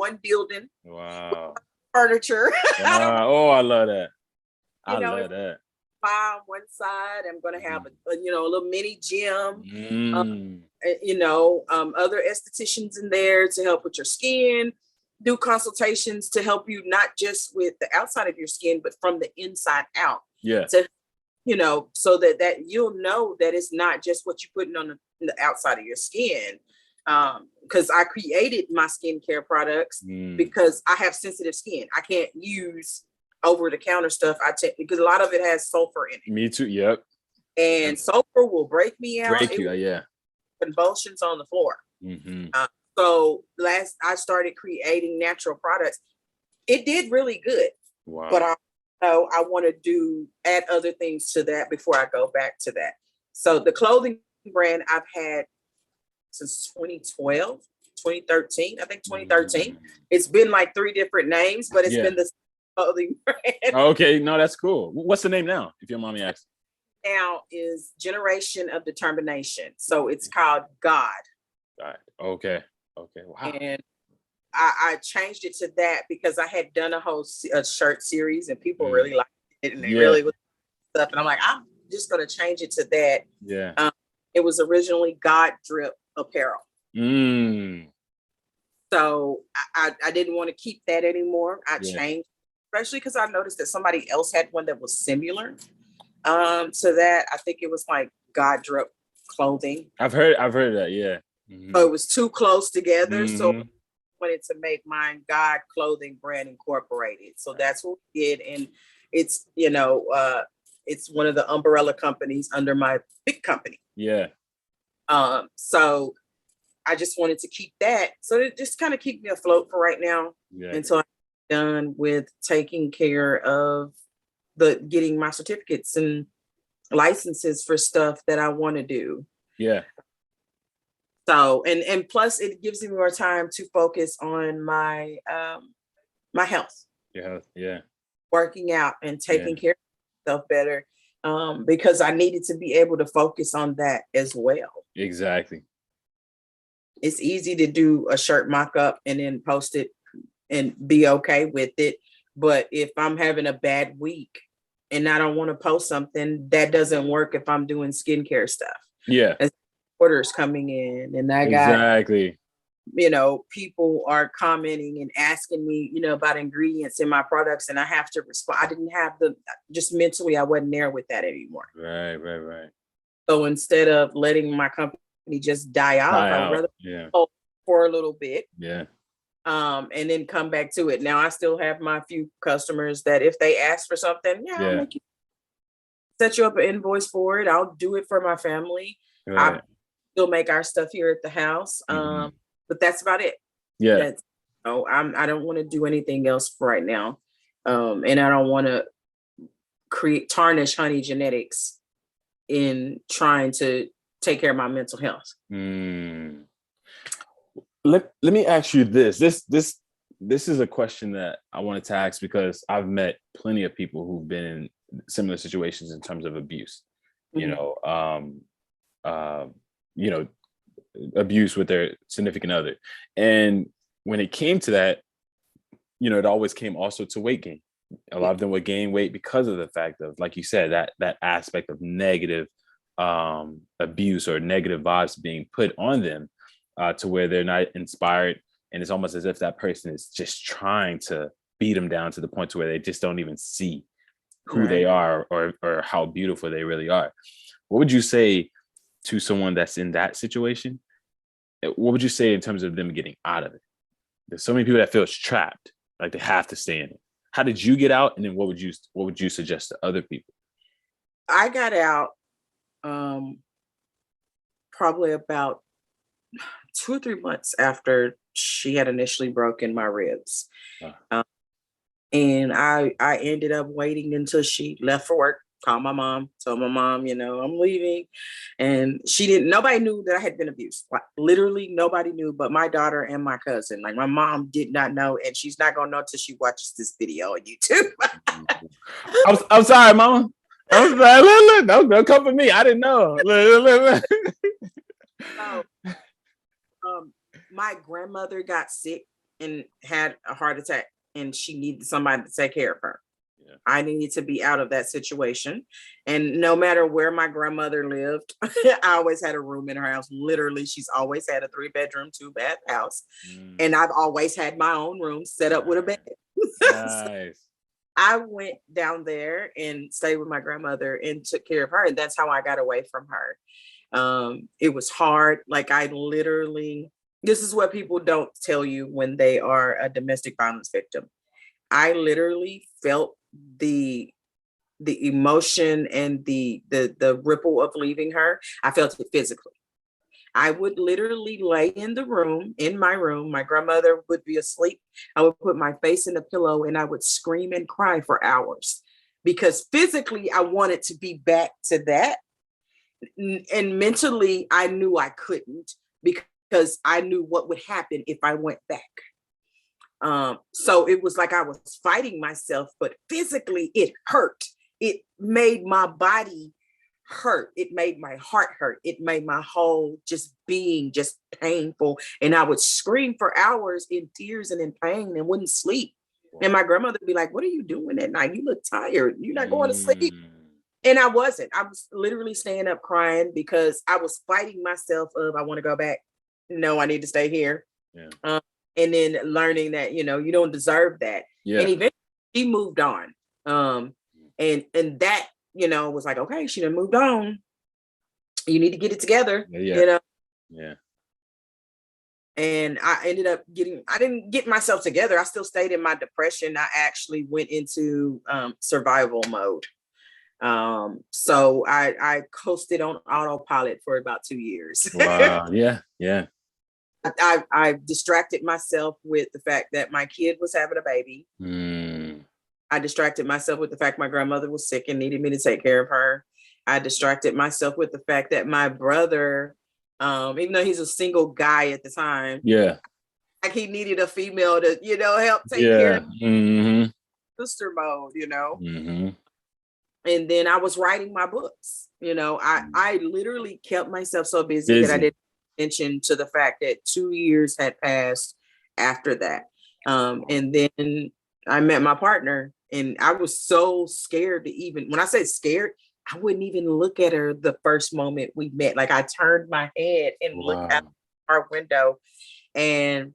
one building. Wow. Furniture. Wow. Oh, I love that. I love that. On one side, I'm going to have a little mini gym. Other estheticians in there to help with your skin, do consultations to help you not just with the outside of your skin, but from the inside out. Yeah. So that you'll know that it's not just what you're putting on the outside of your skin. Because I created my skincare products because I have sensitive skin. I can't use over-the-counter stuff. Because a lot of it has sulfur in it. Me too. Yep. And sulfur will break me out. Yeah. Convulsions on the floor. Mm-hmm. So I started creating natural products. It did really good. Wow. But I want to add other things to that before I go back to that. So the clothing brand I've had since 2012, 2013, I think 2013. It's been like 3 different names, but it's been the clothing brand. Okay, no, that's cool. What's the name now, if your mommy asks? Now is Generation of Determination. So it's called God. Okay. Wow. And I changed it to that because I had done a shirt series and people really liked it and they really was stuff. And I'm like, I'm just going to change it to that. Yeah. It was originally God Drip Apparel. So I didn't want to keep that anymore. I changed, especially because I noticed that somebody else had one that was similar to that. I think it was like God Drip Clothing. I've heard of that. Yeah. Mm-hmm. So it was too close together. So I wanted to make mine God Clothing Brand Incorporated. So that's what we did. And it's, it's one of the umbrella companies under my big company. Yeah. So I just wanted to keep that. So it just kind of keep me afloat for right now until I'm done with taking care of getting my certificates and licenses for stuff that I want to do. Yeah. So, and plus it gives me more time to focus on my, my health. Yeah. Working out and taking care of myself better. Because I needed to be able to focus on that as well. Exactly. It's easy to do a shirt mock-up and then post it and be okay with it. But if I'm having a bad week and I don't want to post something, that doesn't work if I'm doing skincare stuff. Yeah. As orders coming in and I got people are commenting and asking me, about ingredients in my products and I have to respond. I didn't have just mentally, I wasn't there with that anymore. Right. So instead of letting my company just die off, I'd rather hold for a little bit. Yeah. And then come back to it. Now I still have my few customers that if they ask for something, I'll make you set you up an invoice for it. I'll do it for my family. Right. I still make our stuff here at the house. But that's about it. Yeah. I don't want to do anything else right now. And I don't want to tarnish Honey Genetics in trying to take care of my mental health. Let me ask you this. This is a question that I wanted to ask because I've met plenty of people who've been in similar situations in terms of abuse. Abuse with their significant other. And when it came to that, it always came also to weight gain. A lot of them would gain weight because of the fact of, like you said, that aspect of negative abuse or negative vibes being put on them to where they're not inspired. And it's almost as if that person is just trying to beat them down to the point to where they just don't even see who they are or how beautiful they really are. What would you say to someone that's in that situation? What would you say in terms of them getting out of it? There's so many people that feel trapped, like they have to stay in it. How did you get out? And then what would you suggest to other people? I got out probably about 2 or 3 months after she had initially broken my ribs. And I ended up waiting until she left for work, called my mom, told my mom, I'm leaving. And nobody knew that I had been abused. Like, literally nobody knew but my daughter and my cousin. Like, my mom did not know, and she's not going to know till she watches this video on YouTube. I'm sorry, Mama. I'm sorry. Look, don't come for me. I didn't know. My grandmother got sick and had a heart attack, and she needed somebody to take care of her. Yeah. I needed to be out of that situation. And no matter where my grandmother lived, I always had a room in her house. Literally, she's always had a 3-bedroom, 2-bath house. And I've always had my own room set up with a bed. Nice. So I went down there and stayed with my grandmother and took care of her. And that's how I got away from her. It was hard. Like, I literally, this is what people don't tell you when they are a domestic violence victim. I literally felt the emotion and the ripple of leaving her. I felt it physically. I would literally lay in the room, in my room. My grandmother would be asleep. I would put my face in the pillow and I would scream and cry for hours because physically I wanted to be back to that. And mentally, I knew I couldn't because I knew what would happen if I went back. So it was like I was fighting myself, but physically it hurt. It made my body hurt. It made my heart hurt. It made my whole just being just painful. And I would scream for hours in tears and in pain and wouldn't sleep. And my grandmother would be like, "What are you doing at night? You look tired. You're not going to sleep." And I wasn't. I was literally staying up crying because I was fighting myself of, I want to go back. No, I need to stay here. Yeah. And then learning that, you don't deserve that. Yeah. And eventually she moved on. And that, was like, okay, she done moved on. You need to get it together. Yeah. Yeah. And I ended up I didn't get myself together. I still stayed in my depression. I actually went into survival mode. So I coasted on autopilot for about 2 years. Wow. Yeah. Yeah. I distracted myself with the fact that my kid was having a baby. I distracted myself with the fact my grandmother was sick and needed me to take care of her. I distracted myself with the fact that my brother, even though he's a single guy at the time, like he needed a female to, help take care of sister mode, And then I was writing my books. I literally kept myself so busy that I didn't attention to the fact that 2 years had passed after that. And then I met my partner and I was so scared to even, when I say scared, I wouldn't even look at her the first moment we met. Like, I turned my head and looked out our window and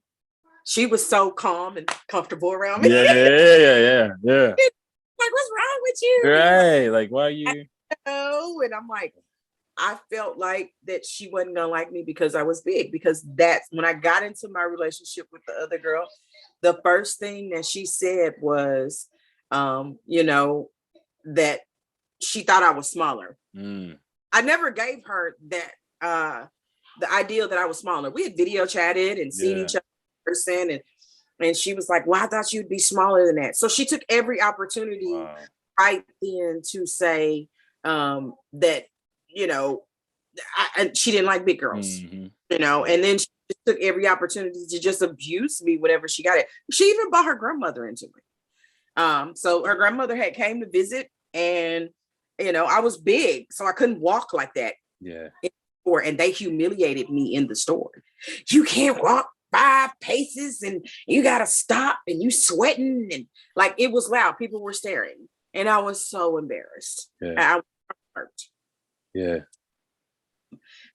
she was so calm and comfortable around me. Yeah. Like, what's wrong with you? Right. Like, why are you? And I'm like, I felt like that she wasn't gonna like me because I was big, because that's when I got into my relationship with the other girl, the first thing that she said was, that she thought I was smaller. I never gave her that, the idea that I was smaller. We had video chatted and seen each other in person, and she was like, "Well, I thought you'd be smaller than that." So she took every opportunity right then to say that, she didn't like big girls, and then she just took every opportunity to just abuse me whenever she got it. She even brought her grandmother into it. So her grandmother had came to visit, and I was big, so I couldn't walk like that. Yeah. And they humiliated me in the store. You can't walk 5 paces and you gotta stop and you sweating, and like, it was loud. People were staring, and I was so embarrassed. I was hurt. Yeah.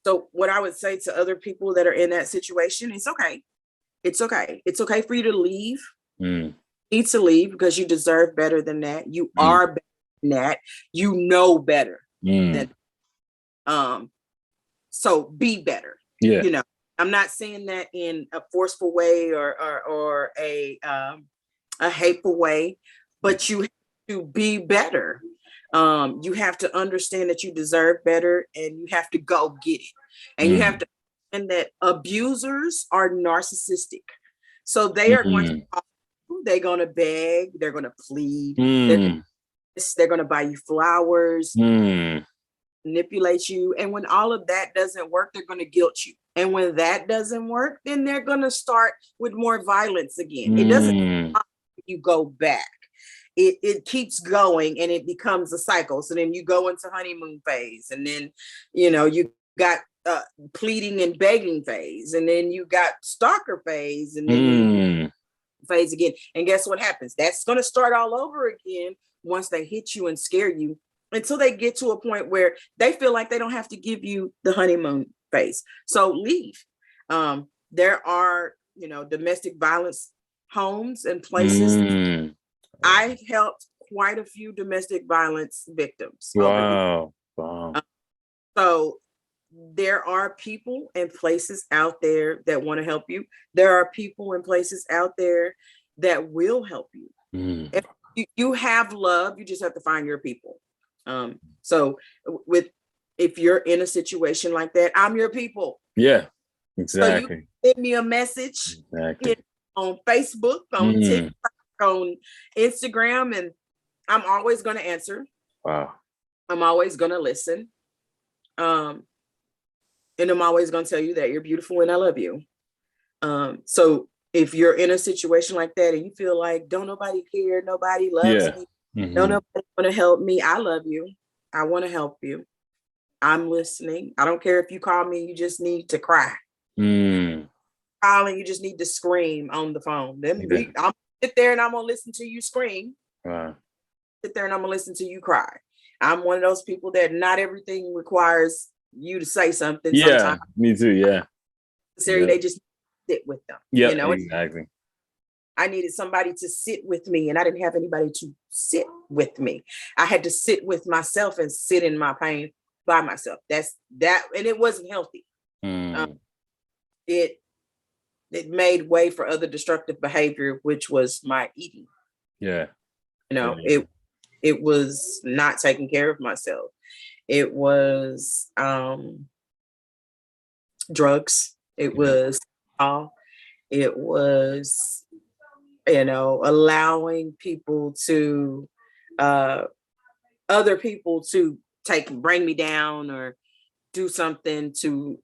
So what I would say to other people that are in that situation, it's okay. It's okay. It's okay for you to leave. You need to leave because you deserve better than that. You are better than that. You know better than so be better. Yeah. I'm not saying that in a forceful way or a hateful way, but you have to be better. You have to understand that you deserve better, and you have to go get it. And you have to understand that abusers are narcissistic. So they are going to talk, they're going to beg, they're going to plead, they're going to buy you flowers, manipulate you. And when all of that doesn't work, they're going to guilt you. And when that doesn't work, then they're going to start with more violence again. It doesn't stop if you go back. It keeps going, and it becomes a cycle. So then you go into honeymoon phase, and then, you got pleading and begging phase, and then you got stalker phase, and then phase again. And guess what happens? That's going to start all over again once they hit you and scare you, until they get to a point where they feel like they don't have to give you the honeymoon phase. So leave. There are, domestic violence homes and places. I've helped quite a few domestic violence victims. Wow. So there are people and places out there that want to help you. There are people and places out there that will help you. If you have love, you just have to find your people. So if you're in a situation like that, I'm your people. Yeah, exactly. So you send me a message on Facebook, on TikTok, on Instagram, and I'm always going to answer. Wow. I'm always going to listen. And I'm always going to tell you that you're beautiful and I love you. So if you're in a situation like that and you feel like don't nobody care, nobody loves me, don't nobody want to help me, I love you. I want to help you. I'm listening. I don't care if you call me, you just need to cry. Calling, you just need to scream on the phone. Then I'm gonna sit there and I'm gonna listen to you scream. Sit there and I'm gonna listen to you cry. I'm one of those people that not everything requires you to say something. Yeah, sometimes. Me too. Yeah. They just sit with them. Yeah, exactly. I needed somebody to sit with me, and I didn't have anybody to sit with me. I had to sit with myself and sit in my pain by myself. And it wasn't healthy. It made way for other destructive behavior, which was my eating. Yeah. It was not taking care of myself. It was drugs. It was it was allowing people to other people to bring me down or do something to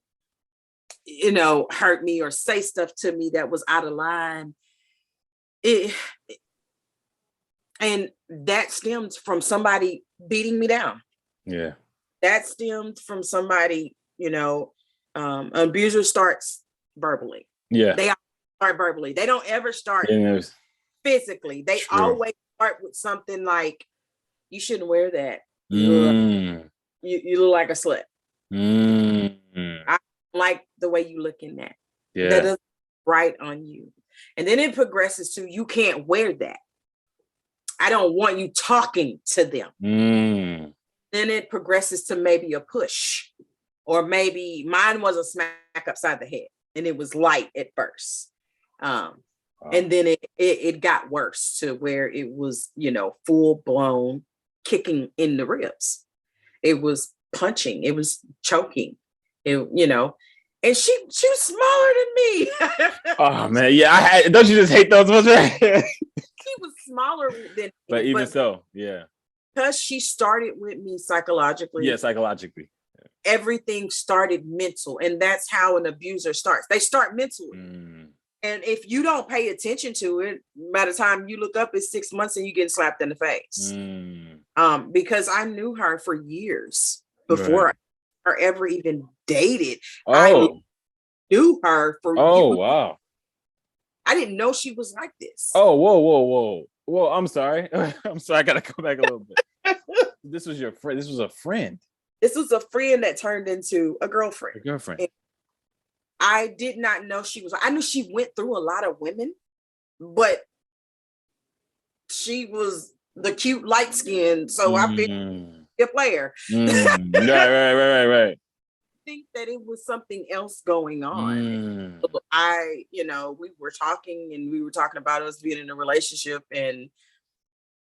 hurt me or say stuff to me that was out of line. And that stemmed from somebody beating me down. Yeah. That stemmed from somebody, abuser starts verbally. Yeah. They start verbally. They don't ever start physically. They always start with something like, you shouldn't wear that. You look like a slut. I like the way you look in that. Yeah. That doesn't right on you. And then it progresses to, you can't wear that. I don't want you talking to them. Then it progresses to maybe a push, or maybe mine was a smack upside the head, and it was light at first. And then it got worse to where it was, full blown kicking in the ribs. It was punching. It was choking. And she was smaller than me. Oh man, yeah. Don't you just hate those ones, right? She was smaller than me. But even so, yeah. Because she started with me psychologically. Yeah, psychologically. Everything started mental. And that's how an abuser starts. They start mentally. And if you don't pay attention to it, by the time you look up, it's 6 months and you get slapped in the face. Because I knew her for years before I ever even dated. I knew her for years. Wow. I didn't know she was like this. Oh, whoa. Well, I'm sorry. I'm sorry. I got to go back a little bit. This was your friend. This was a friend. This was a friend that turned into a girlfriend. A girlfriend. And I did not know she was. I knew she went through a lot of women, but she was the cute light skin. So I figured a player. Right. Think that it was something else going on. We were talking about us being in a relationship, and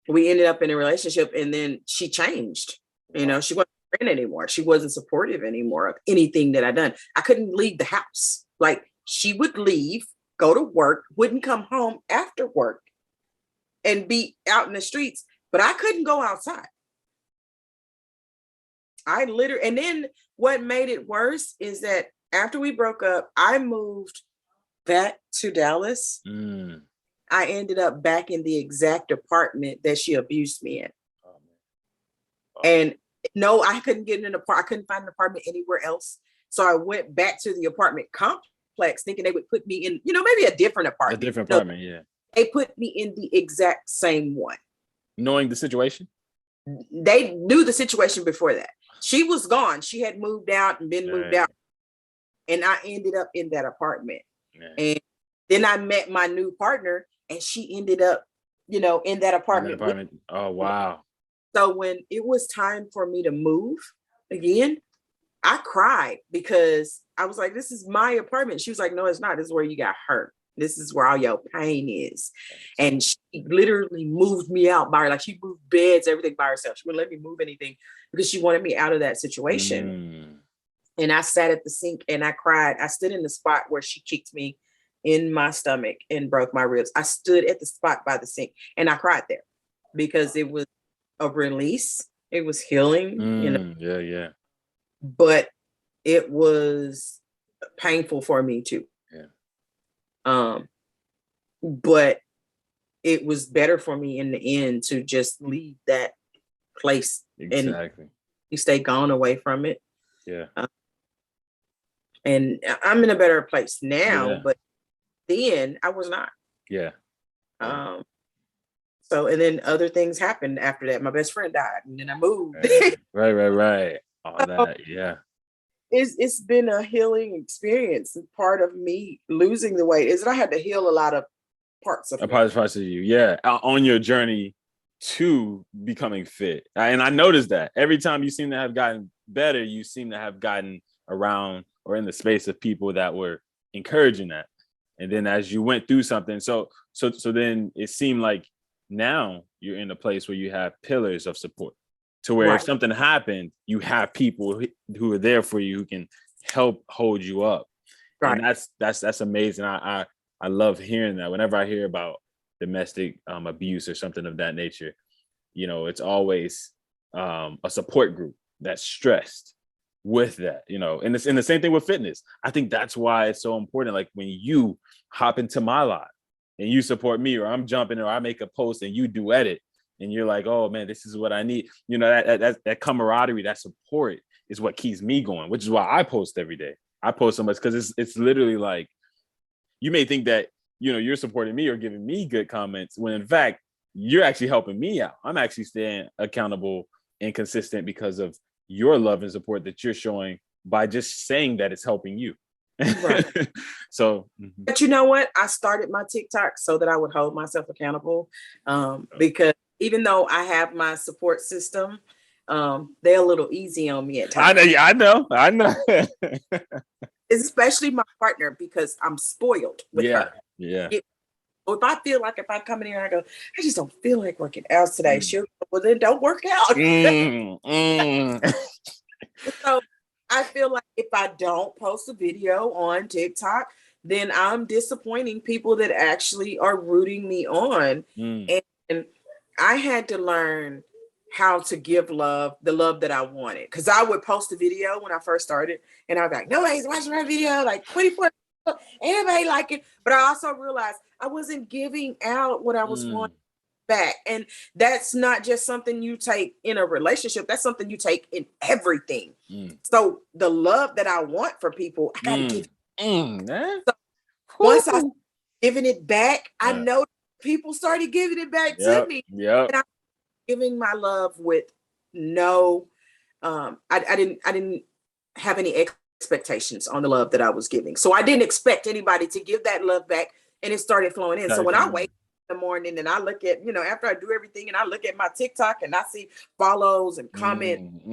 we ended up in a relationship, and then she changed. She wasn't a friend anymore. She wasn't supportive anymore of anything that I done. I couldn't leave the house. Like, she would leave, go to work, wouldn't come home after work, and be out in the streets, but I couldn't go outside. And then what made it worse is that after we broke up, I moved back to Dallas. I ended up back in the exact apartment that she abused me in. And no, I couldn't get an apartment. I couldn't find an apartment anywhere else. So I went back to the apartment complex thinking they would put me in, maybe a different apartment. Yeah. They put me in the exact same one. Knowing the situation? They knew the situation before that. She was gone. She had moved out and been moved out. And I ended up in that apartment. And then I met my new partner and she ended up, in that apartment. Oh, wow. So when it was time for me to move again, I cried because I was like, this is my apartment. She was like, no, it's not. This is where you got hurt. This is where all your pain is. And she literally moved me out by her. Like, she moved beds, everything by herself. She wouldn't let me move anything because she wanted me out of that situation. And I sat at the sink and I cried. I stood in the spot where she kicked me in my stomach and broke my ribs. I stood at the spot by the sink and I cried there because it was a release. It was healing, Yeah. But it was painful for me too. But it was better for me in the end to just leave that place and you stay gone away from it. And I'm in a better place now, but then I was not. So, and then other things happened after that. My best friend died and then I moved. Right. All that, It's been a healing experience. Part of me losing the weight is that I had to heal a lot of parts of you. On your journey to becoming fit. And I noticed that every time you seem to have gotten better, you seem to have gotten around or in the space of people that were encouraging that. And then as you went through something, so then it seemed like now you're in a place where you have pillars of support to where if something happened, you have people who are there for you, who can help hold you up. And that's amazing. I love hearing that. Whenever I hear about domestic abuse or something of that nature, it's always a support group that's stressed with that, and it's in the same thing with fitness. I think that's why it's so important. Like when you hop into my live and you support me, or I'm jumping, or I make a post and you do edit, and you're like, oh man, this is what I need. That camaraderie, that support is what keeps me going, which is why I post every day. I post so much because it's literally like, you may think that, you're supporting me or giving me good comments when in fact, you're actually helping me out. I'm actually staying accountable and consistent because of your love and support that you're showing by just saying that it's helping you. So, but you know what? I started my TikTok so that I would hold myself accountable, because even though I have my support system, they're a little easy on me at times. I know. Especially my partner, because I'm spoiled with her. If I feel like, if I come in here and I go, I just don't feel like working out today, she'll go, well, then don't work out. So I feel like if I don't post a video on TikTok, then I'm disappointing people that actually are rooting me on. And I had to learn how to give love, the love that I wanted. Because I would post a video when I first started and I'd be like, nobody's watching my video, like 24, anybody like it. But I also realized I wasn't giving out what I was wanting back. And that's not just something you take in a relationship. That's something you take in everything. So the love that I want for people, I gotta give it. So once I started giving it back, I know people started giving it back to me. And I'm giving my love with no, I didn't have any expectations on the love that I was giving. So I didn't expect anybody to give that love back, and it started flowing in. So when I wake in the morning and I look at, after I do everything and I look at my TikTok and I see follows and comment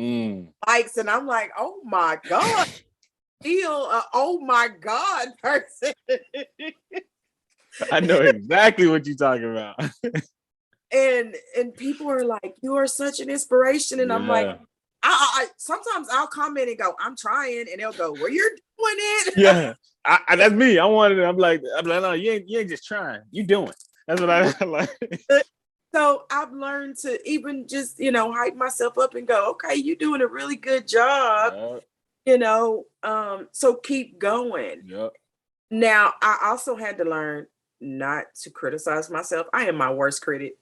likes, and I'm like, oh my God, feel oh my God person. I know exactly what you're talking about. and people are like, you are such an inspiration. And I'm like, I sometimes I'll comment and go, I'm trying, and they'll go, well, you're doing it. That's me. I'm like, no, you ain't just trying, you doing. That's what I like. So I've learned to even just, hype myself up and go, okay, you're doing a really good job. So keep going. Now I also had to learn not to criticize myself. I am my worst critic,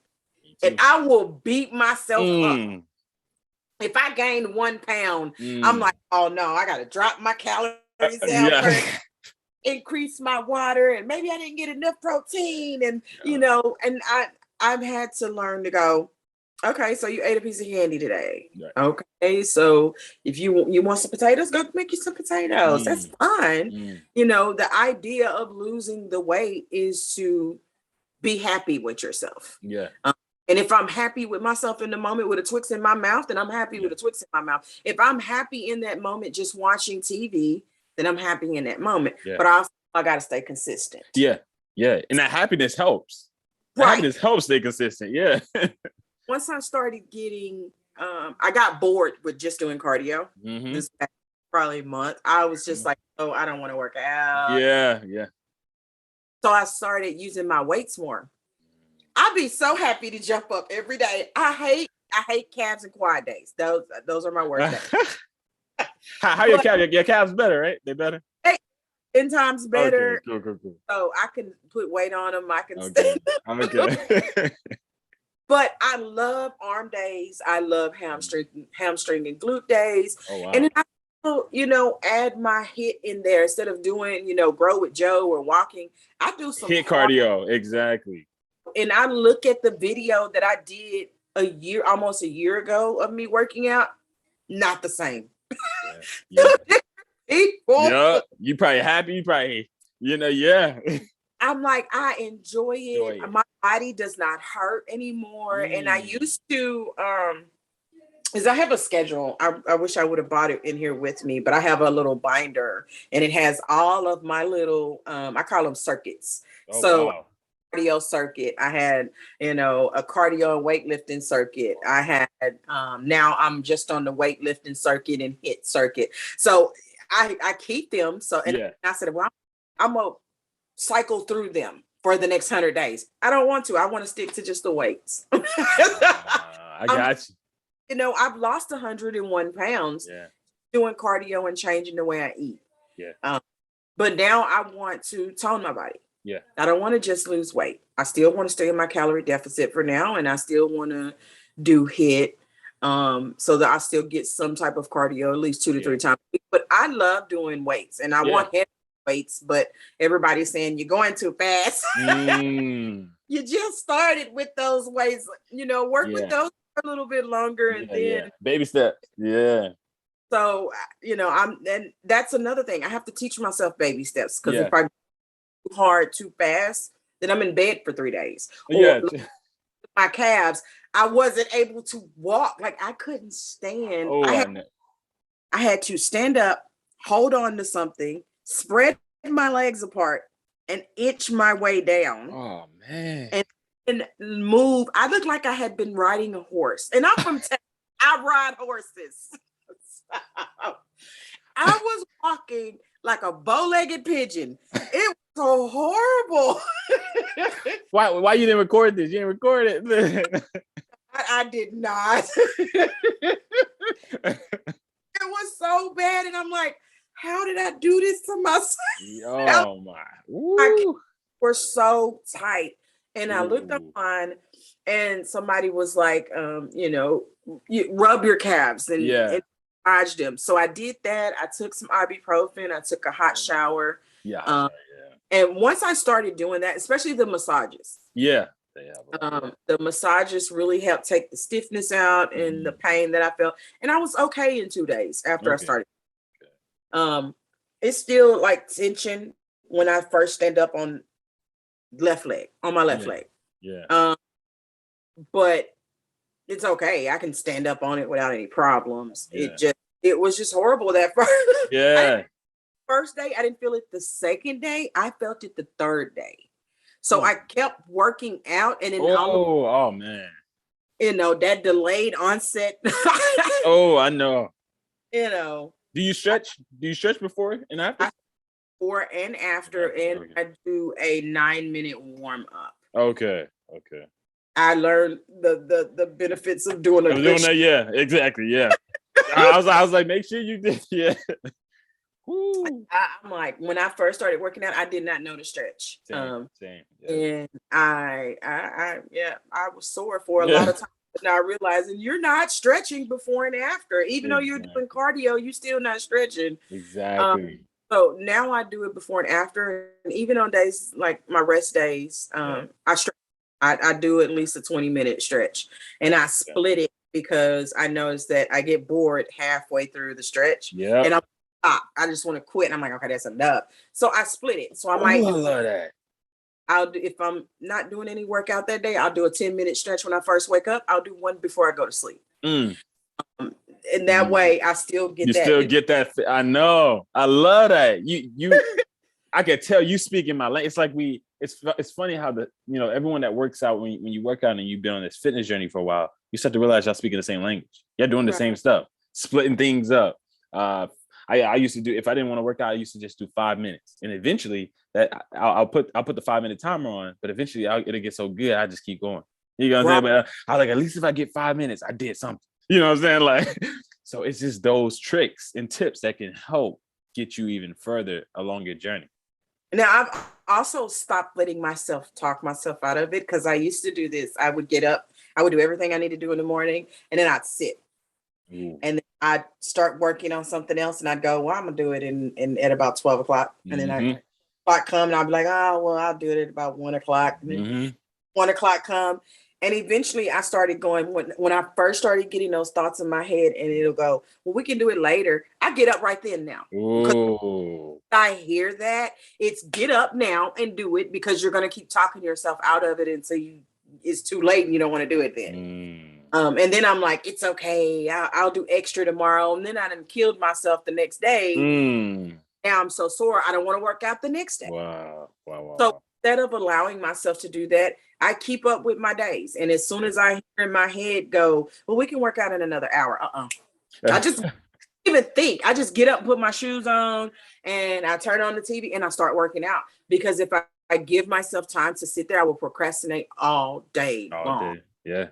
and I will beat myself up. If I gain 1 pound, I'm like, oh no, I gotta drop my calories down. increase my water, and maybe I didn't get enough protein, and and I've had to learn to go, okay, so you ate a piece of candy today. Right. Okay, so if you want some potatoes, go make you some potatoes. That's fine. The idea of losing the weight is to be happy with yourself. Yeah. And if I'm happy with myself in the moment with a Twix in my mouth, then I'm happy with a Twix in my mouth. If I'm happy in that moment just watching TV, then I'm happy in that moment. Yeah. But I got to stay consistent. Yeah. Yeah. And that happiness helps. Right. Happiness helps stay consistent. Yeah. Once I started getting, I got bored with just doing cardio. This past probably a month. I was just like, oh, I don't want to work out. Yeah. Yeah. So I started using my weights more. I'd be so happy to jump up every day. I hate calves and quad days. Those are my worst days. How your calves? Your calves better, right? They better. 10 times better. Okay, cool. So I can put weight on them. I can okay. Okay. But I love arm days. I love hamstring and glute days. Oh, wow. And then I add my HIIT in there instead of doing, Grow with Joe or walking. I do some HIIT cardio. Exactly. And I look at the video that I did almost a year ago of me working out. Not the same. Yeah. Yeah. You probably happy. You probably, yeah. I'm like, I enjoy it. My body does not hurt anymore. And I used to, because I have a schedule. I wish I would have bought it in here with me, but I have a little binder and it has all of my little, I call them circuits. Wow. Cardio circuit. I had, a cardio and weightlifting circuit. I had, now I'm just on the weightlifting circuit and HIIT circuit. So I keep them. So, and I said, well, I'm going to cycle through them for the next 100 days. I don't want to. I want to stick to just the weights. I got you. I've lost 101 pounds doing cardio and changing the way I eat. Yeah. But now I want to tone my body. Yeah. I don't want to just lose weight. I still want to stay in my calorie deficit for now. And I still want to do HIIT so that I still get some type of cardio at least 2 to 3 times a week. But I love doing weights and I want heavy weights, but everybody's saying you're going too fast. You just started with those weights, work with those for a little bit longer and then baby steps. Yeah. So, and that's another thing. I have to teach myself baby steps because if I go too hard, too fast, then I'm in bed for 3 days. Or my calves, I wasn't able to walk. Like I couldn't stand. I had to stand up, hold on to something, spread my legs apart, and inch my way down. Oh man! And move. I looked like I had been riding a horse, and I'm from Texas. I ride horses. I was walking like a bow-legged pigeon. It was so horrible. Why you didn't record this? You didn't record it. I did not. It was so bad, and I'm like, how did I do this to myself? Oh my! My were so tight, and I looked online, and somebody was like, you rub your calves and massage them. So I did that. I took some ibuprofen. I took a hot shower. And once I started doing that, especially the massages. The massages really helped take the stiffness out and the pain that I felt. And I was okay in 2 days after I started. It's still like tension when I first stand up on my left leg. But it's okay. I can stand up on it without any problems. It was just horrible that first. First day, I didn't feel it. The second day, I felt it the third day. So I kept working out, and then oh man, that delayed onset. I know. Do you stretch? Do you stretch before and after? Before and after, and I do a 9-minute warm up. Okay. I learned the benefits of doing that. Yeah, exactly. Yeah. I was like, make sure you did. Yeah. I'm like, when I first started working out, I did not know to stretch. Same. And I was sore for a lot of time. Now realizing you're not stretching before and after, even though you're doing cardio, you're still not stretching. Exactly. So now I do it before and after, and even on days like my rest days, I stretch. I do at least a 20-minute stretch, and I Yeah. split it because I noticed that I get bored halfway through the stretch, Yep. and I just want to quit. And I'm like, okay, that's enough. So I split it. So I Oh, might I do. love that. I'll do if I'm not doing any workout that day. I'll do a 10-minute stretch when I first wake up. I'll do one before I go to sleep, Mm. and that way I still You get that. still get that. I know. I love that. I can tell you speaking my language. It's like it's funny how everyone that works out, when you work out and you've been on this fitness journey for a while, you start to realize y'all speaking the same language. You're doing the Right. same stuff, splitting things up. I used to do, if I didn't want to work out, I used to just do 5 minutes, and eventually that I'll put the 5-minute timer on, but eventually it'll get so good I just keep going. You know what I'm saying? But I was like, at least if I get 5 minutes, I did something. You know what I'm saying? Like, so it's just those tricks and tips that can help get you even further along your journey. Now I've also stopped letting myself talk myself out of it, because I used to do this. I would get up, I would do everything I need to do in the morning, and then I'd sit. Ooh. And then I'd start working on something else, and I'd go, well, I'm gonna do it in at about 12 o'clock. And then I clock come, and I'll be like, oh well, I'll do it at about 1 o'clock. And then 1 o'clock come. And eventually I started going, when I first started getting those thoughts in my head, and it'll go, well, we can do it later. I get up right then now. Because I hear that, it's get up now and do it, because you're going to keep talking yourself out of it until it's too late and you don't want to do it then. And then I'm like, it's okay. I'll do extra tomorrow. And then I done killed myself the next day. Now I'm so sore. I don't want to work out the next day. Wow. So instead of allowing myself to do that, I keep up with my days. And as soon as I hear in my head go, well, we can work out in another hour. I just even think. I just get up, put my shoes on, and I turn on the TV and I start working out. Because if I give myself time to sit there, I will procrastinate all day long. Yeah.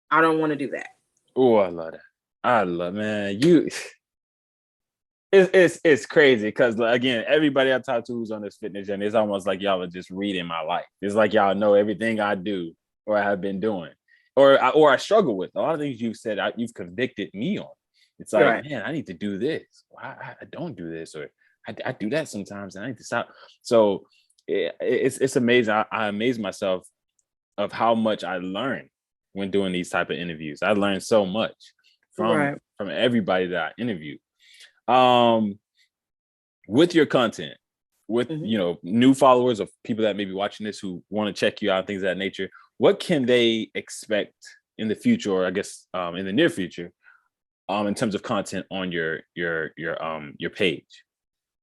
I don't want to do that. Oh, I love that. Man, it's crazy, because again, everybody I talk to who's on this fitness journey, it's almost like y'all are just reading my life. It's like y'all know everything I do or I have been doing, or I struggle with. A lot of things you've said, you've convicted me on. It's like, right, man, I need to do this. I don't do this, or I do that sometimes, and I need to stop. So it's amazing. I amaze myself of how much I learn when doing these type of interviews. I learned so much from everybody that I interviewed. With your content, with new followers of people that may be watching this who want to check you out, things of that nature, what can they expect in the future, or I guess in the near future, in terms of content on your page?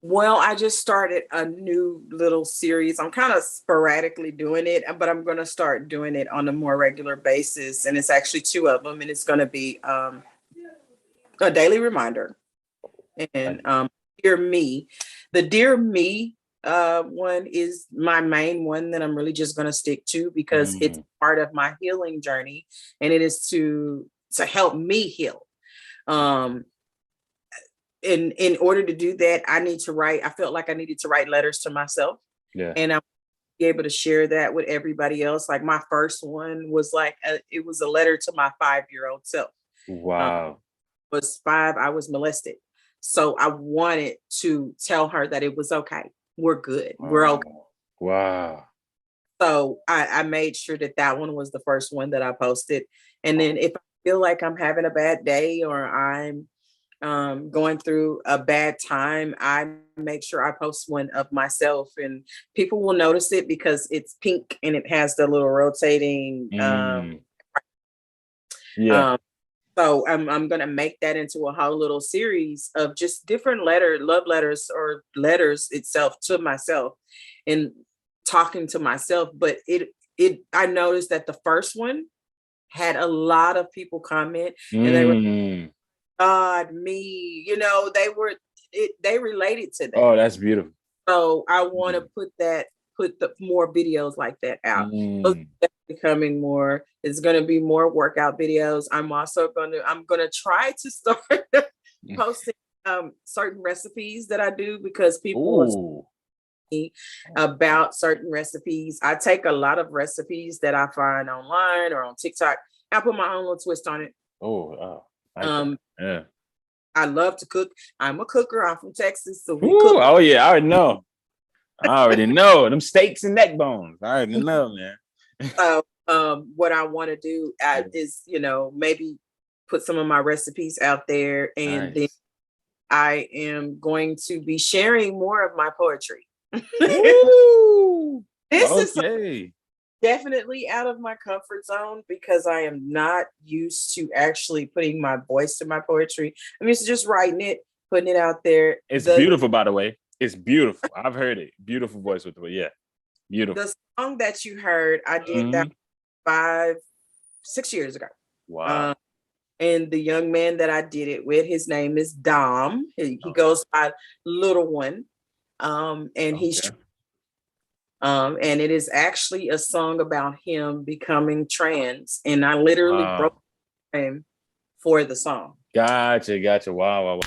Well, I just started a new little series. I'm kind of sporadically doing it, but I'm going to start doing it on a more regular basis. And it's actually 2 of them, and it's going to be a daily reminder. And Dear Me. The Dear Me one is my main one that I'm really just going to stick to, because it's part of my healing journey, and it is to help me heal. In order to do that, I felt like I needed to write letters to myself. Yeah. And I'm be able to share that with everybody else. Like my first one was it was a letter to my 5-year-old self. Wow. Was 5, I was molested. So I wanted to tell her that it was okay. We're good. We're okay. Wow. So I made sure that one was the first one that I posted. And then if I feel like I'm having a bad day, or I'm going through a bad time, I make sure I post one of myself, and people will notice it because it's pink and it has the little rotating. So I'm going to make that into a whole little series of just different love letters, or letters itself to myself, and talking to myself. But I noticed that the first one had a lot of people comment, and they were, God, me, they related to that. Oh, that's beautiful. So I want to put the more videos like that out. Becoming more, it's going to be more workout videos. I'm going to try to start posting certain recipes that I do, because people me about certain recipes. I take a lot of recipes that I find online or on TikTok. I put my own little twist on it. Yeah. I love to cook. I'm a cooker. I'm from Texas, so we Ooh, cook. oh yeah, I already know. I already know them steaks and neck bones. I already know, man. So what I want to do is, maybe put some of my recipes out there, and then Nice. I am going to be sharing more of my poetry. Woo! This is Okay. definitely out of my comfort zone because I am not used to actually putting my voice to my poetry. I'm used to just writing it, putting it out there. It's beautiful, by the way. It's beautiful. I've heard it. Beautiful voice with the way. Yeah. Beautiful. The song that you heard, I did that 5-6 years ago. Wow. And the young man that I did it with, his name is Dom. He goes by Little One. And he's and it is actually a song about him becoming trans. And I literally broke him for the song. Gotcha. Wow.